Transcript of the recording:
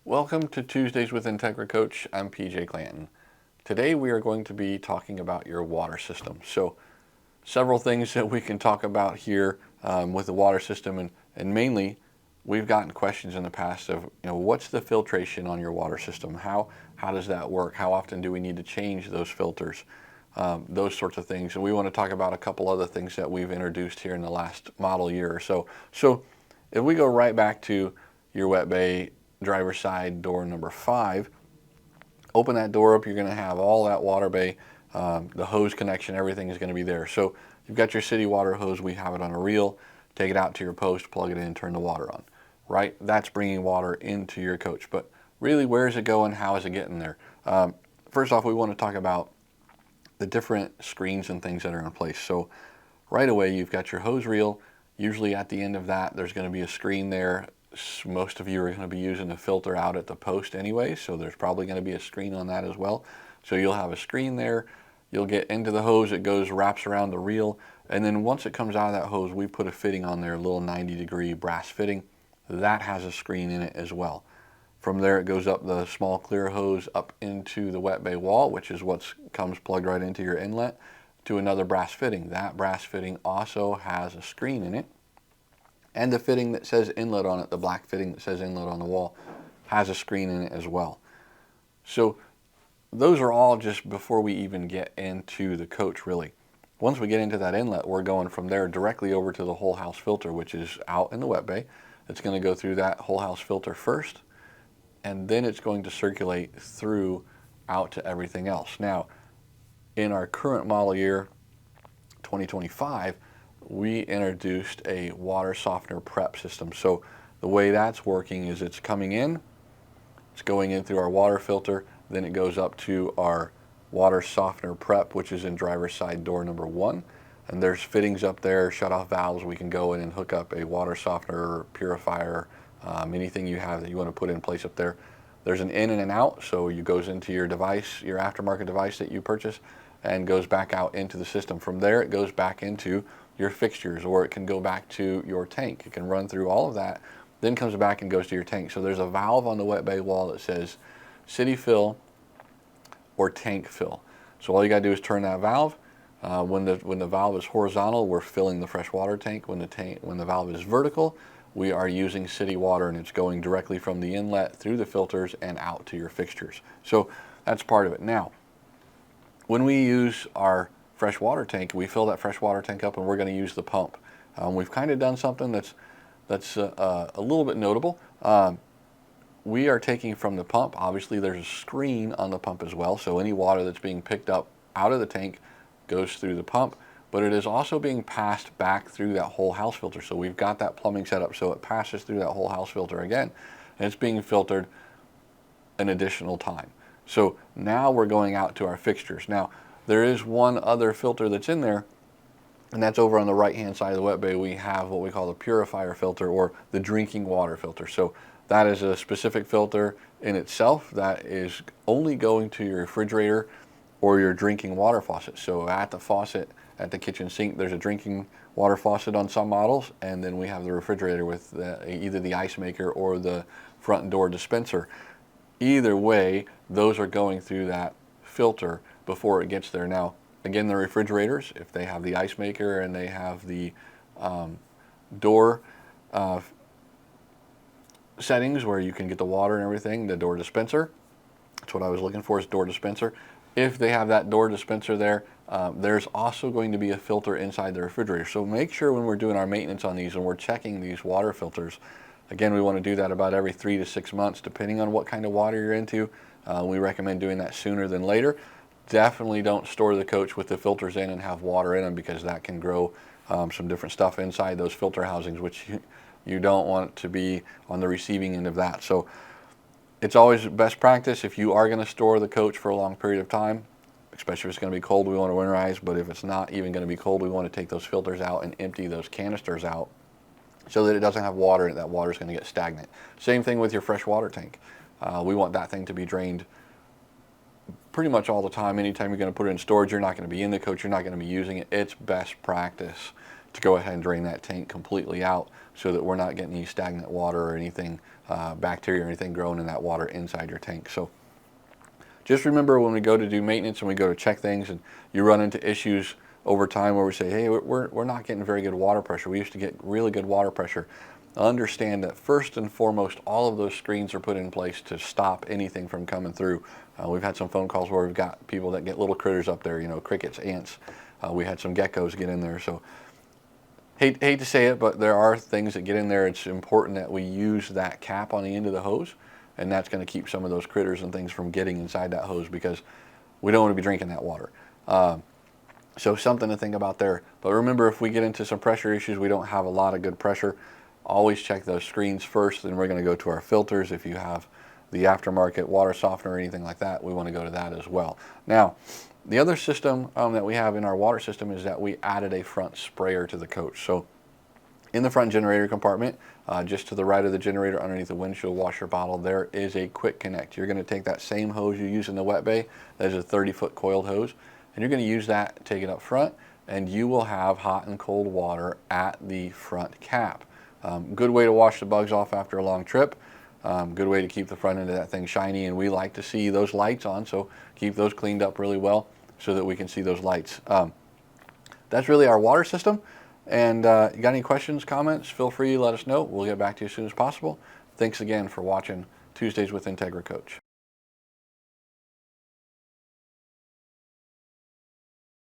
Welcome to Tuesdays with Entegra Coach. I'm PJ Clanton. Today we are going to be talking about your water system. So several things that we can talk about here with the water system, and mainly we've gotten questions in the past of, what's the filtration on your water system? How does that work? How often do we need to change those filters? Those sorts of things. And we want to talk about a couple other things that we've introduced here in the last model year or so. So if we go right back to your wet bay driver's side door number 5, open that door up, you're going to have all that water bay, the hose connection, everything is going to be there. So you've got your city water hose, we have it on a reel, take it out to your post, plug it in, turn the water on, right? That's bringing water into your coach. But really, where is it going? How is it getting there? First off, we want to talk about the different screens and things that are in place. So right away, you've got your hose reel. Usually at the end of that, there's going to be a screen there. Most of you are going to be using the filter out at the post anyway, so there's probably going to be a screen on that as well. So you'll have a screen there. You'll get into the hose, it wraps around the reel, and then once it comes out of that hose, we put a fitting on there, a little 90-degree brass fitting. That has a screen in it as well. From there, it goes up the small clear hose up into the wet bay wall, which is what comes plugged right into your inlet, to another brass fitting. That brass fitting also has a screen in it. And the fitting that says inlet on it, the black fitting that says inlet on the wall, has a screen in it as well. So those are all just before we even get into the coach, really. Once we get into that inlet, we're going from there directly over to the whole house filter, which is out in the wet bay. It's going to go through that whole house filter first, and then it's going to circulate through out to everything else. Now, in our current model year, 2025, we introduced a water softener prep system. So the way that's working is it's coming in, it's going in through our water filter, then it goes up to our water softener prep, which is in driver's side door number 1. And there's fittings up there, shut-off valves. We can go in and hook up a water softener, purifier, anything you have that you want to put in place up there. There's an in and an out, so it goes into your device, your aftermarket device that you purchase, and goes back out into the system. From there, it goes back into your fixtures, or it can go back to your tank. It can run through all of that, then comes back and goes to your tank. So there's a valve on the wet bay wall that says city fill or tank fill. So all you gotta do is turn that valve. When the valve is horizontal, we're filling the fresh water tank. When the valve is vertical, we are using city water, and it's going directly from the inlet through the filters and out to your fixtures. So that's part of it. Now, when we use our fresh water tank, we fill that fresh water tank up, and we're going to use the pump. We've kind of done something that's a little bit notable. We are taking from the pump. Obviously, there's a screen on the pump as well, so any water that's being picked up out of the tank goes through the pump, but it is also being passed back through that whole house filter. So we've got that plumbing set up so it passes through that whole house filter again, and it's being filtered an additional time. So now we're going out to our fixtures. Now, there is one other filter that's in there, and that's over on the right-hand side of the wet bay. We have what we call the purifier filter, or the drinking water filter. So that is a specific filter in itself that is only going to your refrigerator or your drinking water faucet. So at the faucet, at the kitchen sink, there's a drinking water faucet on some models, and then we have the refrigerator with either the ice maker or the front door dispenser. Either way, those are going through that filter before it gets there. Now, again, the refrigerators, if they have the ice maker and they have the door settings where you can get the water and everything, the door dispenser, that's what I was looking for, is door dispenser. If they have that door dispenser there, there's also going to be a filter inside the refrigerator. So make sure when we're doing our maintenance on these and we're checking these water filters, again, we want to do that about every 3 to 6 months, depending on what kind of water you're into. We recommend doing that sooner than later. Definitely don't store the coach with the filters in and have water in them, because that can grow some different stuff inside those filter housings, which you don't want to be on the receiving end of that. So it's always best practice, if you are going to store the coach for a long period of time, especially if it's going to be cold, we want to winterize, but if it's not even going to be cold, we want to take those filters out and empty those canisters out so that it doesn't have water in it. That water is going to get stagnant. Same thing with your fresh water tank. We want that thing to be drained pretty much all the time. Anytime you're going to put it in storage, you're not going to be in the coach, you're not going to be using it. It's best practice to go ahead and drain that tank completely out so that we're not getting any stagnant water or anything, bacteria or anything growing in that water inside your tank. So just remember, when we go to do maintenance and we go to check things and you run into issues over time where we say, hey, we're not getting very good water pressure. We used to get really good water pressure. Understand that first and foremost, all of those screens are put in place to stop anything from coming through. We've had some phone calls where we've got people that get little critters up there, you know, crickets, ants. We had some geckos get in there. So hate to say it, but there are things that get in there. It's important that we use that cap on the end of the hose, and that's going to keep some of those critters and things from getting inside that hose, because we don't want to be drinking that water. So something to think about there. But remember, if we get into some pressure issues, we don't have a lot of good pressure, always check those screens first. Then we're going to go to our filters. If you have the aftermarket water softener or anything like that, we want to go to that as well. Now, the other system that we have in our water system is that we added a front sprayer to the coach. So in the front generator compartment, just to the right of the generator underneath the windshield washer bottle, there is a quick connect. You're going to take that same hose you use in the wet bay, that is a 30-foot coiled hose, and you're going to use that, take it up front, and you will have hot and cold water at the front cap. Good way to wash the bugs off after a long trip. Good way to keep the front end of that thing shiny, and we like to see those lights on, so keep those cleaned up really well so that we can see those lights. That's really our water system. And you got any questions, comments, feel free to let us know. We'll get back to you as soon as possible. Thanks again for watching Tuesdays with Entegra Coach.